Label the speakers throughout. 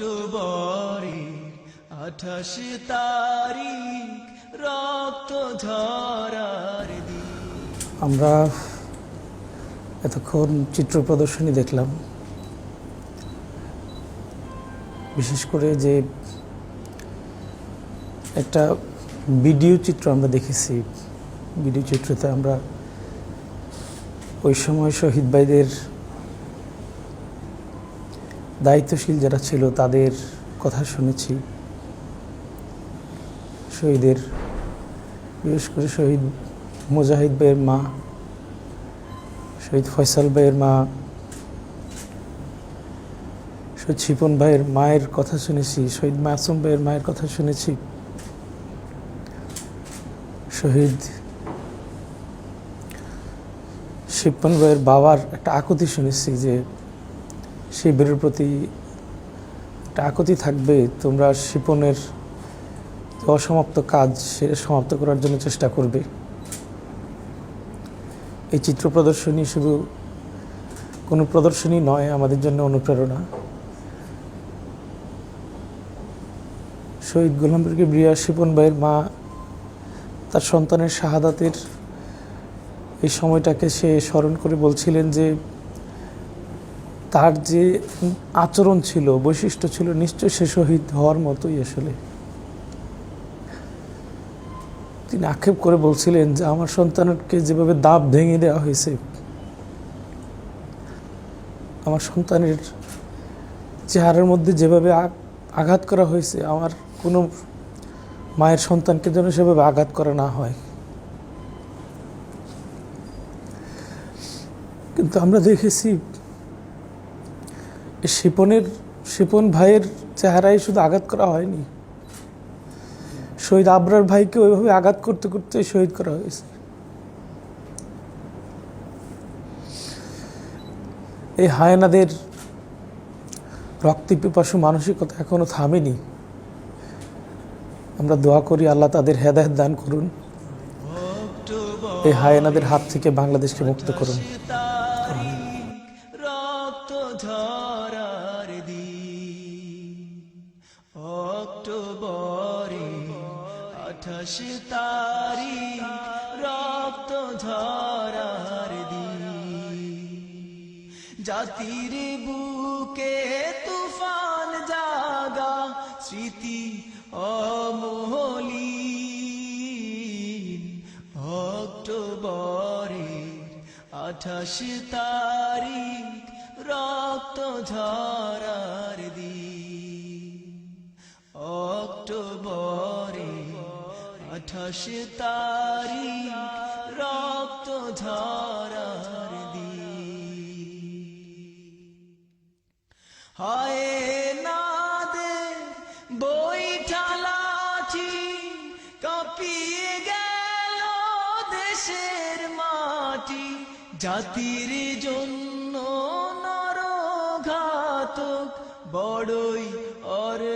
Speaker 1: অক্টোবরে 28 তারিখ রক্ত ঝরার দিন।
Speaker 2: আমরা এতক্ষণ চিত্র প্রদর্শনী দেখলাম, বিশেষ করে যে একটা ভিডিও চিত্র আমরা দেখেছি। ভিডিও চিত্রতে আমরা ওই সময় শহীদ ভাইদের দায়িত্বশীল যারা ছিল তাদের কথা শুনেছি। শহীদের, বিশেষ করে শহীদ মুজাহিদ ভাইয়ের মা, শহীদ ফয়সাল ভাইয়ের মা, শহীদ শিপন ভাইয়ের মায়ের কথা শুনেছি, শহীদ মাসুম ভাইয়ের মায়ের কথা শুনেছি, শহীদ শিপন ভাইয়ের বাবার একটা আকুতি শুনেছি যে শিবিরের প্রতি একটা আকুতি থাকবে, তোমরা শিপনের অসমাপ্ত কাজ সেটা সমাপ্ত করার জন্য চেষ্টা করবে। এই চিত্র প্রদর্শনী শুধু কোনো প্রদর্শনী নয়, আমাদের জন্য অনুপ্রেরণা। শহীদ গোলাম ব্রিগেডিয়ার শিপন ভাইয়ের মা তার সন্তানের শাহাদাতের এই সময়টাকে সে স্মরণ করে বলছিলেন যে তার যে আচরণ ছিল, বৈশিষ্ট্য ছিল, নিশ্চয় সে শহীদ হওয়ার মতোই। আসলে তিনি আক্ষেপ করে বলছিলেন যে আমার সন্তানকে যেভাবে দাঁত ভেঙে দেওয়া হয়েছে, আমার সন্তানের চেহারার মধ্যে যেভাবে আঘাত করা হয়েছে, আমার কোনো মায়ের সন্তানকে যেন সেভাবে আঘাত করা না হয়। কিন্তু আমরা দেখেছি শিপন ভাইয়ের চেহারায় শুধু আঘাত করা হয়নি, শহীদ আবরার ভাইকে ওইভাবে আঘাত করতে করতে শহীদ করা হয়েছে। এই হায়েনাদের রক্তপিপাসু মানসিকতা এখনো থামেনি। আমরা দোয়া করি আল্লাহ তাদের হেদায়েত দান করুন, এই হায়েনাদের হাত থেকে বাংলাদেশকে মুক্ত করুন।
Speaker 1: রক্ত ঝরার দিন অক্টোবরে 28 তারিখ রক্ত ঝরার দিন। জাতির বুকে তুফান জাগা স্মৃতি অমলিন। অক্টোবরে 28 তারিখ রক্ত ঝরার দিন। অক্টোবরে 28 তারিখ রক্ত ঝরার দিন। হায়েনাদের বৈঠা লাঠি কাঁপিয়ে গেল দেশের মাটি। জাতির জন্য নরঘাতক বড়ই অর্বাচীন।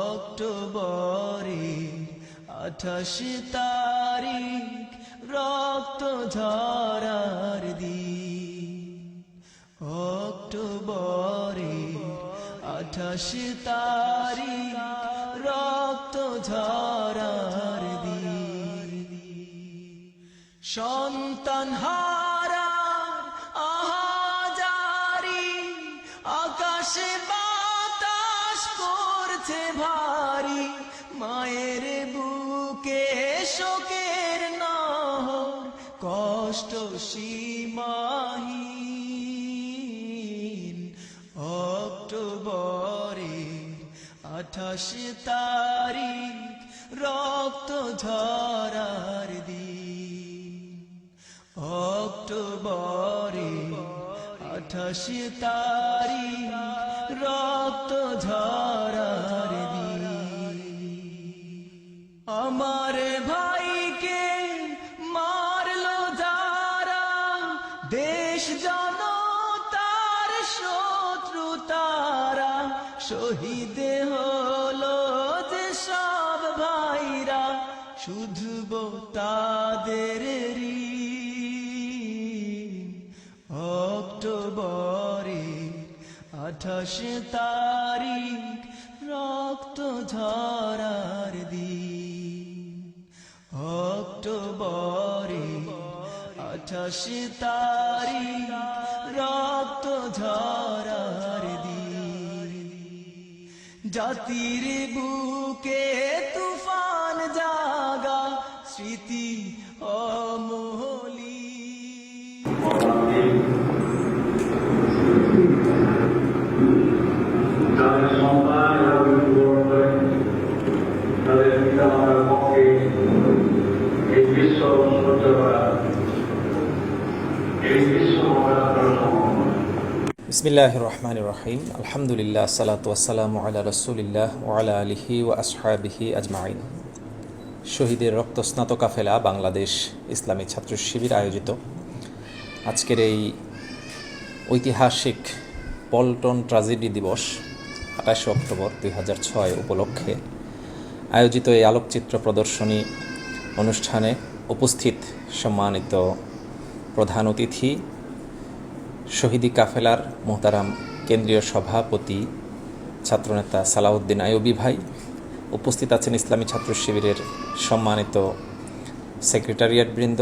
Speaker 1: অক্টোবরে 28 তারিখ রক্ত ঝরার দিন। অক্টোবরে 28 তারিখ রক্ত ঝরার দিন। সন্তান হারার আহাজারি আকাশে বাতাস করছে ভারী। মায়ের বুকে শোকের নহর কষ্ট সীমাহীন। অক্টোবরে 28 তারিখ রক্ত ঝরার দিন। অক্টোবরে 28 তারিখ রক্ত ঝরার দিন। আমার ভাইকে মারলো যারা, দেশ জনতার শত্রু তারা। শহীদ হলো যে সব ভাইরা, শুধব তাদের ঋণ। অক্টোবর 28 তারিখ রক্ত ঝরার দিন, অক্টোবরে 28 তারিখ রক্ত ঝরার দিন, জাতির বুকে তুফান জাগা স্মৃতি অমলি।
Speaker 3: তাদের সন্তান যারা মৃত্যুবরণ করেন, তাদের পিতামাতার পক্ষে এই বিশ্ব সহ্য করা, এই বিশ্ব মোকাবেলা করা সম্ভব নয়।
Speaker 4: বিসমিল্লাহির রহমানির রহিম। আলহামদুলিল্লাহ, সালাতু ওয়াসসালামু আলা রাসূলিল্লাহ ওয়া আলা আলিহি ওয়া আসহাবিহি আজমাইন। শহীদের রক্তস্নাত কাফেলা বাংলাদেশ ইসলামী ছাত্র শিবির আয়োজিত আজকের এই ঐতিহাসিক পল্টন ট্র্যাজেডি দিবস 28 অক্টোবর 2006 উপলক্ষে আয়োজিত এই আলোকচিত্র প্রদর্শনী অনুষ্ঠানে উপস্থিত সম্মানিত প্রধান অতিথি, শহীদি কাফেলার মোহতারাম কেন্দ্রীয় সভাপতি ছাত্রনেতা সালাউদ্দিন আইয়ুবী ভাই, উপস্থিত আছেন ইসলামী ছাত্র শিবিরের সম্মানিত সেক্রেটারিয়েট বৃন্দ,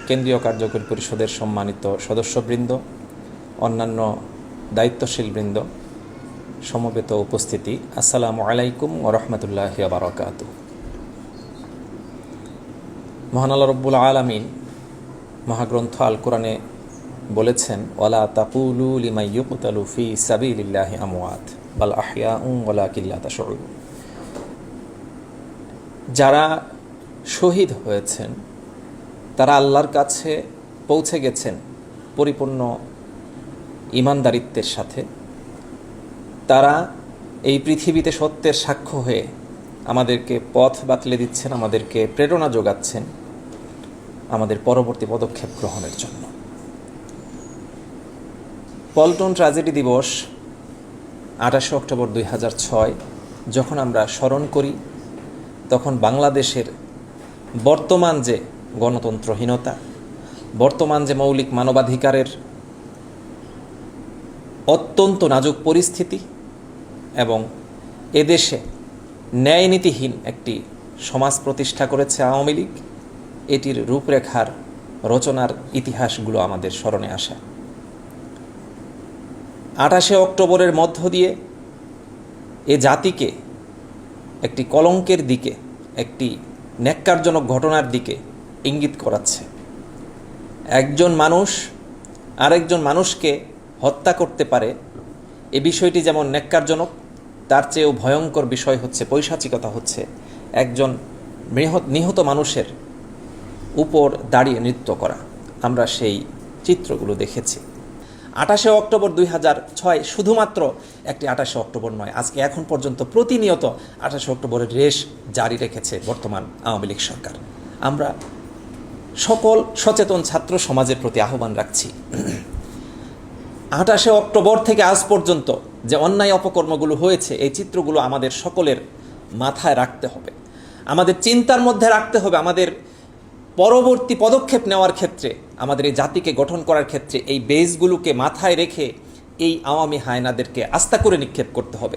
Speaker 4: কেন্দ্রীয় কার্যকরী পরিষদের সম্মানিত সদস্যবৃন্দ, অন্যান্য দায়িত্বশীল বৃন্দ, সমবেত উপস্থিতি, আসসালামু আলাইকুম ওয়া রাহমাতুল্লাহি ওয়া বারাকাতুহু। মহান আল্লাহ রাব্বুল আলামিন মহাগ্রন্থ আল কোরআনে বলেছেন, ওয়ালা তাকুলু লিমান ইউকতালু ফি সাবিলিল্লাহি আমওয়াত বাল আহইয়াউন ওয়ালাকিন লা তাশউরুন। যারা শহীদ হয়েছেন তারা আল্লাহর কাছে পৌঁছে গেছেন পরিপূর্ণ ঈমানদারিত্বের সাথে। তারা এই পৃথিবীতে সত্যের সাক্ষ্য হয়ে আমাদেরকে পথ বাতলে দিচ্ছেন, আমাদেরকে প্রেরণা যোগাচ্ছেন আমাদের পরবর্তী পদক্ষেপ গ্রহণের জন্য। পল্টন ট্র্যাজেডি দিবস 28 অক্টোবর 2006 যখন আমরা স্মরণ করি, তখন বাংলাদেশের বর্তমান যে গণতন্ত্রহীনতা, বর্তমান যে মৌলিক মানবাধিকারের অত্যন্ত নাজুক পরিস্থিতি এবং এদেশে ন্যায়নীতিহীন একটি সমাজ প্রতিষ্ঠা করেছে আওয়ামী লীগ, এটির রূপরেখার রচনার ইতিহাসগুলো আমাদের স্মরণে আসে। 28 অক্টোবরের মধ্য দিয়ে এ জাতিকে একটি কলঙ্কের দিকে, একটি ন্যাক্কারজনক ঘটনার দিকে ইঙ্গিত করাচ্ছে। একজন মানুষ আরেকজন মানুষকে হত্যা করতে পারে, এ বিষয়টি যেমন ন্যাক্কারজনক, তার চেয়েও ভয়ঙ্কর বিষয় হচ্ছে, পৈশাচিকতা হচ্ছে একজন নিহত মানুষের উপর দাঁড়িয়ে নৃত্য করা। আমরা সেই চিত্রগুলো দেখেছি। 28 অক্টোবর 2006 শুধুমাত্র একটি 28 অক্টোবর নয়, আজকে এখন পর্যন্ত প্রতিনিয়ত 28 অক্টোবরের রেশ জারি রেখেছে বর্তমান আওয়ামী লীগ সরকার। আমরা সকল সচেতন ছাত্র সমাজের প্রতি আহ্বান রাখছি, 28 অক্টোবর থেকে আজ পর্যন্ত যে অন্যায় অপকর্মগুলো হয়েছে, এই চিত্রগুলো আমাদের সকলের মাথায় রাখতে হবে, আমাদের চিন্তার মধ্যে রাখতে হবে। আমাদের পরবর্তী পদক্ষেপ নেওয়ার ক্ষেত্রে, আমাদের এই জাতিকে গঠন করার ক্ষেত্রে এই বেসগুলোকে মাথায় রেখে এই আওয়ামী হায়নাদেরকে আস্থা করে নিক্ষেপ করতে হবে।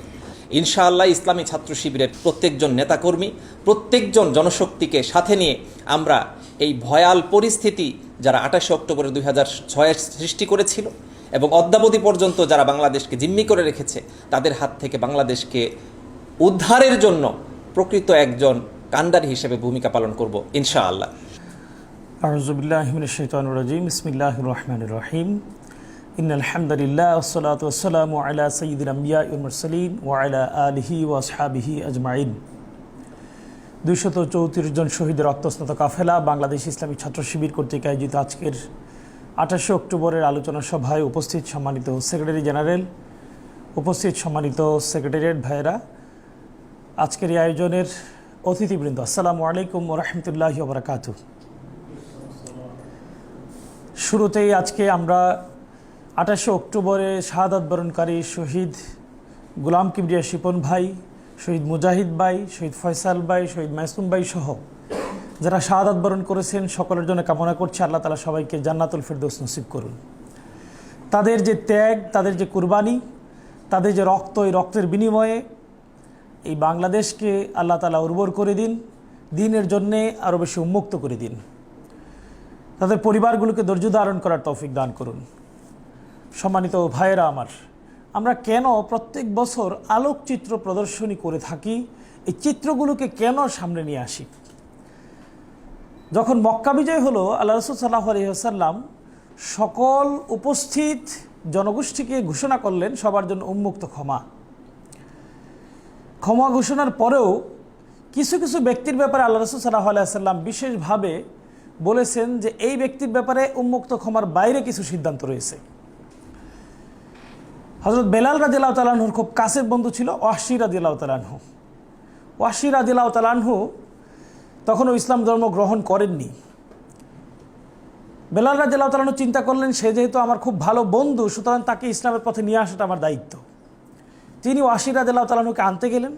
Speaker 4: ইনশাআল্লাহ ইসলামী ছাত্র শিবিরের প্রত্যেকজন নেতাকর্মী, প্রত্যেকজন জনশক্তিকে সাথে নিয়ে আমরা এই ভয়াল পরিস্থিতি যারা 28 অক্টোবর 2006 সৃষ্টি করেছিল এবং অদ্যাবধি পর্যন্ত যারা বাংলাদেশকে জিম্মি করে রেখেছে, তাদের হাত থেকে বাংলাদেশকে উদ্ধারের জন্য প্রকৃত একজন কাণ্ডারি হিসেবে ভূমিকা পালন করব ইনশাআল্লাহ।
Speaker 2: আউযু বিল্লাহি মিনাশ শাইতানির রাজিম। বিসমিল্লাহির রহমানির রহিম। ইন্নাল হামদুলিল্লাহ ওয়াসসালাতু ওয়াসসালামু আলা সাইয়্যিদিল আমবিয়া ওয়াল মুরসালিন ওয়া আলা আলিহি ওয়া আসহাবিহি আজমাইন। 234 জন শহীদের রক্তস্নাত কাফেলা বাংলাদেশ ইসলামী ছাত্র শিবির কর্তৃক আয়োজিত আজকের 28 অক্টোবরের আলোচনা সভায় উপস্থিত সম্মানিত সেক্রেটারি জেনারেল, উপস্থিত সম্মানিত সেক্রেটারিয়েট ভাইয়েরা, আজকের এই আয়োজনের অতিথিবৃন্দ, আসসালামু আলাইকুম ওয়া রাহমাতুল্লাহি ওয়া বারাকাতুহু। শুরুতেই আজকে আমরা 28 অক্টোবরে শাহাদাত বরণকারী শহীদ গোলাম কিবরিয়া শিপন ভাই, শহীদ মুজাহিদ ভাই, শহীদ ফয়সাল ভাই, শহীদ মাসুম ভাই সহ যারা শাহাদাত বরণ করেছেন সকলের জন্য কামনা করছি আল্লাহ তাআলা সবাইকে জান্নাতুল ফেরদৌস নসিব করুন। তাদের যে ত্যাগ, তাদের যে কুরবানি, তাদের যে রক্ত, এই রক্তের বিনিময়ে এই বাংলাদেশকে আল্লাহ তাআলা উর্বর করে দিন, দিনের জন্যে আরও বেশি উন্মুক্ত করে দিন। তাদের পরিবারগুলোকে ধৈর্য ধারণ করার তৌফিক দান করুন। সম্মানিত ভাইয়েরা আমার, আমরা কেন প্রত্যেক বছর আলোকচিত্র প্রদর্শনী করে থাকি? এই চিত্রগুলোকে কেন সামনে নিয়ে আসি? যখন মক্কা বিজয় হলো, আল্লাহ রাসূল সাল্লাল্লাহু আলাইহি ওয়াসাল্লাম সকল উপস্থিত জনগোষ্ঠীকে ঘোষণা করলেন সবার জন্য উন্মুক্ত ক্ষমা। ক্ষমা ঘোষণার পরেও কিছু কিছু ব্যক্তির ব্যাপারে আল্লাহ রাসূল সাল্লাল্লাহু আলাইহি ওয়াসাল্লাম বিশেষভাবে বলেছেন যে এই ব্যক্তির ব্যাপারে উন্মুক্ত ক্ষমার বাইরে কিছু সিদ্ধান্ত রয়েছে। হযরত বেলাল রাদিয়াল্লাহু তাআলা আনহুর খুব কাছের বন্ধু ছিল ওয়াহশী রাদিয়াল্লাহু তাআলা আনহু। ওয়াহশী রাদিয়াল্লাহু তাআলা আনহু তখনও ইসলাম ধর্ম গ্রহণ করেননি। বেলাল রাদিয়াল্লাহু তাআলা আনহু চিন্তা করলেন, সে যেহেতু আমার খুব ভালো বন্ধু, সুতরাং তাকে ইসলামের পথে নিয়ে আসাটা আমার দায়িত্ব। তিনি ওয়াহশী রাদিয়াল্লাহু তাআলা আনহুকে আনতে গেলেন।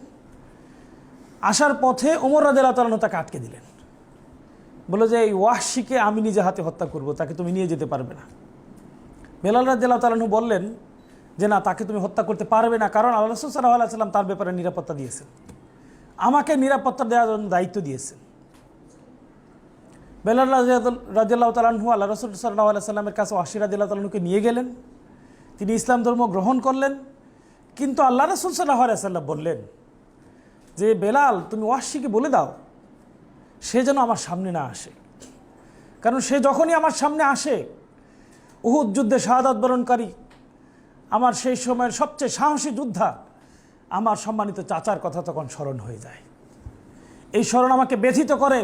Speaker 2: আসার পথে ওমর রাদিয়াল্লাহু তাআলা আনহু তাকে আটকে দিলেন, বলে যে এই ওয়াহশীকে আমি নিজে হাতে হত্যা করব, তাকে তুমি নিয়ে যেতে পারবে না। বেলাল রাদিয়াল্লাহু তাআলা আনহু বললেন যে না, তাকে তুমি হত্যা করতে পারবে না, কারণ আল্লাহ রাসূল সাল্লাল্লাহু আলাইহি ওয়াসাল্লাম তার ব্যাপারে নিরাপত্তা দিয়েছেন, আমাকে নিরাপত্তা দেওয়ার জন্য দায়িত্ব দিয়েছেন। বেলাল রাদিয়াল্লাহু তাআলা আনহু আল্লাহ রাসূল সাল্লাল্লাহু আলাইহি ওয়াসাল্লামের কাছে ওয়াহশী রাদিয়াল্লাহু তাআলা আনহুকে নিয়ে গেলেন। তিনি ইসলাম ধর্ম গ্রহণ করলেন। কিন্তু আল্লাহ রাসূল সাল্লাল্লাহু আলাইহি ওয়াসাল্লাম বললেন যে বেলাল, তুমি ওয়াহশীকে বলে দাও সে যেন আমার সামনে না আসে, কারণ সে যখনই আমার সামনে আসে, উহুদ যুদ্ধে শাহাদাত বরণকারী আমার সেই সময়ের সবচেয়ে সাহসী যোদ্ধা আমার সম্মানিত চাচার কথা তখন স্মরণ হয়ে যায়। এই স্মরণ আমাকে ব্যথিত করে,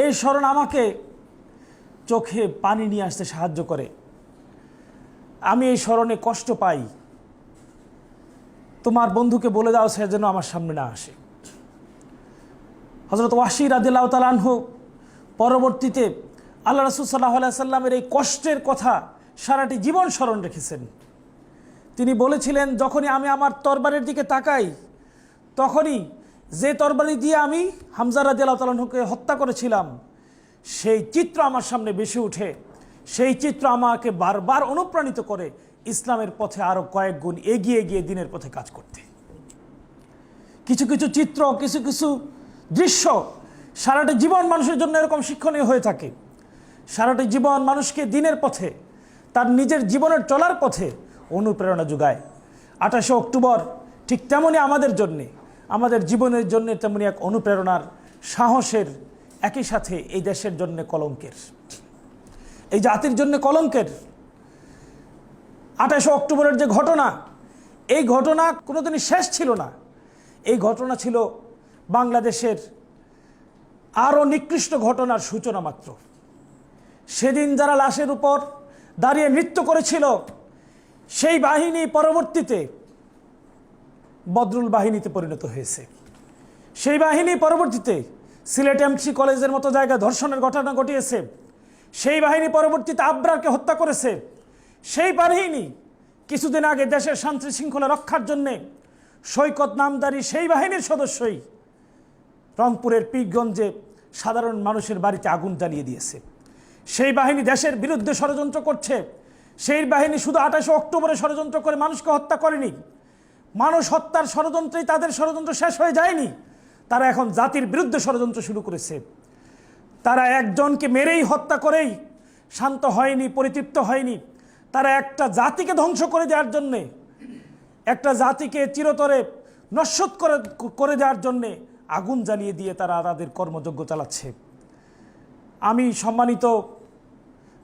Speaker 2: এই স্মরণ আমাকে চোখে পানি নিয়ে আসতে সাহায্য করে, আমি এই স্মরণে কষ্ট পাই। তোমার বন্ধুকে বলে দাও সে যেন আমার সামনে না আসে। হযরত ওয়াহশী রাদিয়াল্লাহু তাআলা আনহু পরবর্তীতে আল্লাহ রাসূল সাল্লাল্লাহু আলাইহি ওয়াসাল্লামের এই কষ্টের কথা সারাটি জীবন স্মরণ রেখেছেন। তিনি বলেছিলেন, যখনই আমি আমার তরবারির দিকে তাকাই, তখনই যে তরবারি দিয়ে আমি হামজা রাদিয়াল্লাহু তাআলা আনহুকে হত্যা করেছিলাম, সেই চিত্র আমার সামনে ভেসে ওঠে। সেই চিত্র আমাকে বারবার অনুপ্রাণিত করে ইসলামের পথে আরও কয়েক গুণ এগিয়ে গিয়ে দিনের পথে কাজ করতে। কিছু কিছু চিত্র, কিছু কিছু দৃশ্য সারাটা জীবন মানুষের জন্য এরকম শিক্ষণীয় হয়ে থাকে। সারাটা জীবন মানুষকে দিনের পথে, তার নিজের জীবনের চলার পথে অনুপ্রেরণা যোগায়। 28শে অক্টোবর ঠিক তেমনই আমাদের জন্যে, আমাদের জীবনের জন্য তেমনি এক অনুপ্রেরণার, সাহসের, একই সাথে এই দেশের জন্য কলঙ্কের, এই জাতির জন্য কলঙ্কের। 28শে অক্টোবরের যে ঘটনা, এই ঘটনা কোনোদিনই শেষ ছিল না। এই ঘটনা ছিল বাংলাদেশের আরও নিকৃষ্ট ঘটনার সূচনা মাত্র। সেদিন যারা লাশের উপর দাঁড়িয়ে নৃত্য করেছিল, সেই বাহিনী পরবর্তীতে বদরুল বাহিনীতে পরিণত হয়েছে। সেই বাহিনী পরবর্তীতে সিলেট এমসি কলেজের মতো জায়গায় ধর্ষণের ঘটনা ঘটিয়েছে। সেই বাহিনী পরবর্তীতে আব্রারকে হত্যা করেছে। সেই বাহিনী কিছুদিন আগে দেশের শান্তি শৃঙ্খলা রক্ষার জন্যে সৈকত নামদারি সেই বাহিনীর সদস্যই রংপুরের পীরগঞ্জে সাধারণ মানুষের বাড়িতে আগুন জ্বালিয়ে দিয়েছে। সেই বাহিনী দেশের বিরুদ্ধে ষড়যন্ত্র করছে। সেই বাহিনী শুধু 28শে অক্টোবরে ষড়যন্ত্র করে মানুষকে হত্যা করেনি, মানুষ হত্যার ষড়যন্ত্রেই তাদের ষড়যন্ত্র শেষ হয়ে যায়নি, তারা এখন জাতির বিরুদ্ধে ষড়যন্ত্র শুরু করেছে। তারা একজনকে মেরেই, হত্যা করেই শান্ত হয়নি, পরিতৃপ্ত হয়নি। তারা একটা জাতিকে ধ্বংস করে দেওয়ার জন্যে, একটা জাতিকে চিরতরে নস্যৎ করে দেওয়ার জন্যে আগুন জ্বালিয়ে দিয়ে তারা তাদের কর্মযজ্ঞ চালাচ্ছে। আমি সম্মানিত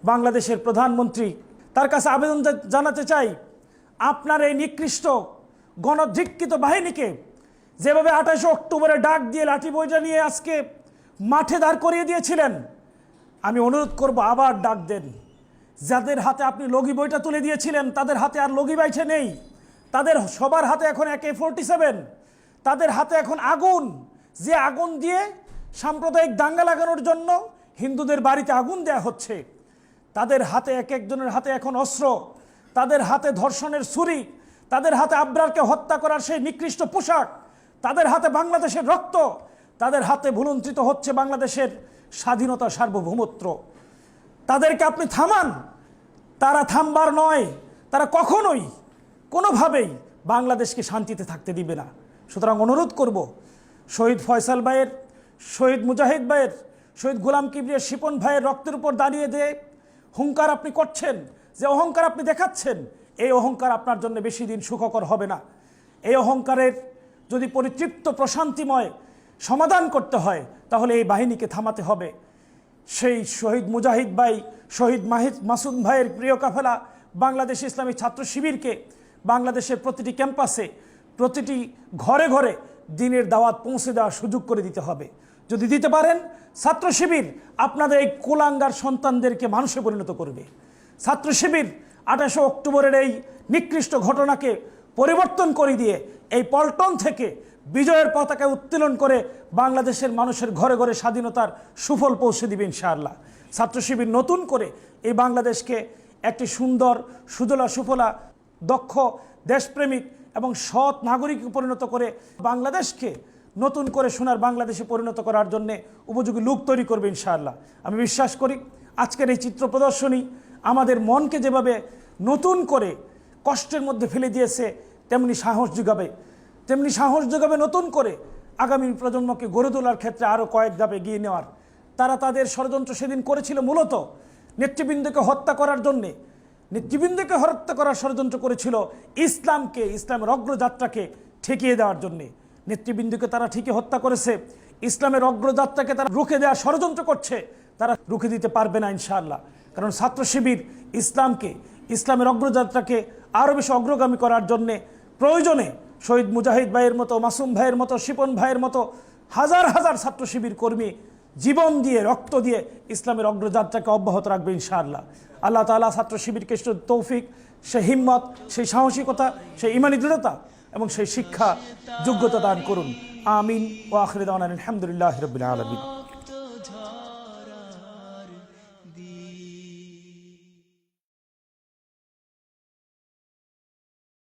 Speaker 2: বাংলাদেশের প্রধানমন্ত্রী, তার কাছে আবেদন জানাতে চাই, আপনার এই নিকৃষ্ট গণধিক্ষিত বাহিনীকে যেভাবে 28শে অক্টোবরে ডাক দিয়ে লাঠি বইটা নিয়ে আজকে মাঠে দাঁড় করিয়ে দিয়েছিলেন, আমি অনুরোধ করব আবার ডাক দেন। যাদের হাতে আপনি লগি বইটা তুলে দিয়েছিলেন, তাদের হাতে আর লগি বাইছে নেই, তাদের সবার হাতে এখন AK-47, তাদের হাতে এখন আগুন, যে আগুন দিয়ে সাম্প্রদায়িক দাঙ্গা লাগানোর জন্য হিন্দুদের বাড়িতে আগুন দেয়া হচ্ছে। তাদের হাতে, এক একজনের হাতে এখন অস্ত্র, তাদের হাতে ধর্ষণের ছুরি, তাদের হাতে আব্রারকে হত্যা করার সেই নিকৃষ্ট পোশাক, তাদের হাতে বাংলাদেশের রক্ত, তাদের হাতে ভুলুণ্ঠিত হচ্ছে বাংলাদেশের স্বাধীনতা, সার্বভৌমত্ব। তাদেরকে আপনি থামান। তারা থামবার নয়, তারা কখনোই
Speaker 5: কোনোভাবেই বাংলাদেশকে শান্তিতে থাকতে দিবে না। সুতরাং অনুরোধ করব, শহীদ ফয়সাল ভাইয়ের, শহীদ মুজাহিদ ভাইয়ের, শহীদ গোলাম কিবরিয়া শিপন ভাইয়ের রক্তের উপর দাঁড়িয়ে যে হুঙ্কার আপনি করছেন, যে অহংকার আপনি দেখাচ্ছেন, এই অহংকার আপনার জন্য বেশি দিন সুখকর হবে না। এই অহংকারের যদি পরিতৃপ্ত প্রশান্তিময় সমাধান করতে হয়, তাহলে এই বাহিনীকে থামাতে হবে। সেই শহীদ মুজাহিদ ভাই, শহীদ মাসুদ ভাইয়ের প্রিয় কাফেলা বাংলাদেশ ইসলামী ছাত্র শিবিরকে বাংলাদেশের প্রতিটি ক্যাম্পাসে, প্রতিটি ঘরে ঘরে দ্বীনের দাওয়াত পৌঁছে দেওয়ার সুযোগ করে দিতে হবে। যদি দিতে পারেন, ছাত্র শিবির আপনাদের এই কুলাঙ্গার সন্তানদেরকে মানুষে পরিণত করবে। ছাত্র শিবির 28 অক্টোবরের এই নিকৃষ্ট ঘটনাকে পরিবর্তন করে দিয়ে এই পল্টন থেকে বিজয়ের পতাকা উত্তোলন করে বাংলাদেশের মানুষের ঘরে ঘরে স্বাধীনতার সুফল পৌঁছে দিবে ইনশাআল্লাহ। ছাত্র শিবির নতুন করে এই বাংলাদেশকে একটি সুন্দর, সুজলা সুফলা, দক্ষ, দেশপ্রেমিক এবং সৎ নাগরিকে পরিণত করে বাংলাদেশকে নতুন করে সোনার বাংলাদেশে পরিণত করার জন্যে উপযোগী লোক তৈরি করবে ইনশাআল্লাহ। আমি বিশ্বাস করি আজকের এই চিত্র প্রদর্শনী আমাদের মনকে যেভাবে নতুন করে কষ্টের মধ্যে ফেলে দিয়েছে, তেমনি সাহস যোগাবে নতুন করে আগামী প্রজন্মকে গড়ে তোলার ক্ষেত্রে আরও কয়েক ধাপ এগিয়ে নেওয়ার। তারা তাদের ষড়যন্ত্র সেদিন করেছিল মূলত নেতৃবৃন্দকে হত্যা করার জন্যে। নেতৃবৃন্দকে হত্যা করার ষড়যন্ত্র করেছিল ইসলামের অগ্রযাত্রাকে ঠেকিয়ে দেওয়ার জন্যে। নেতৃবৃন্দকে তারা ঠিকই হত্যা করেছে, ইসলামের অগ্রযাত্রাকে তারা রুখে দেওয়ার ষড়যন্ত্র করছে, তারা রুখে দিতে পারবে না ইনশাআল্লাহ। কারণ ছাত্র শিবির ইসলামের অগ্রযাত্রাকে আরও বেশি অগ্রগামী করার জন্যে প্রয়োজনে শহীদ মুজাহিদ ভাইয়ের মতো, মাসুম ভাইয়ের মতো, শিপন ভাইয়ের মতো হাজার হাজার ছাত্র শিবির কর্মী জীবন দিয়ে, রক্ত দিয়ে ইসলামের অগ্রযাত্রাকে অব্যাহত রাখবে ইনশাআল্লাহ। আল্লাহ তাআলা ছাত্র শিবিরকে তৌফিক, সেই হিম্মত, সেই সাহসিকতা, সেই ইমানি দৃঢ়তা এবং সেই শিক্ষা যোগ্যতা দান করুন। আমিন। ওয়া আখিরু দাওয়ানা আলহামদুলিল্লাহি রাব্বিল আলামিন।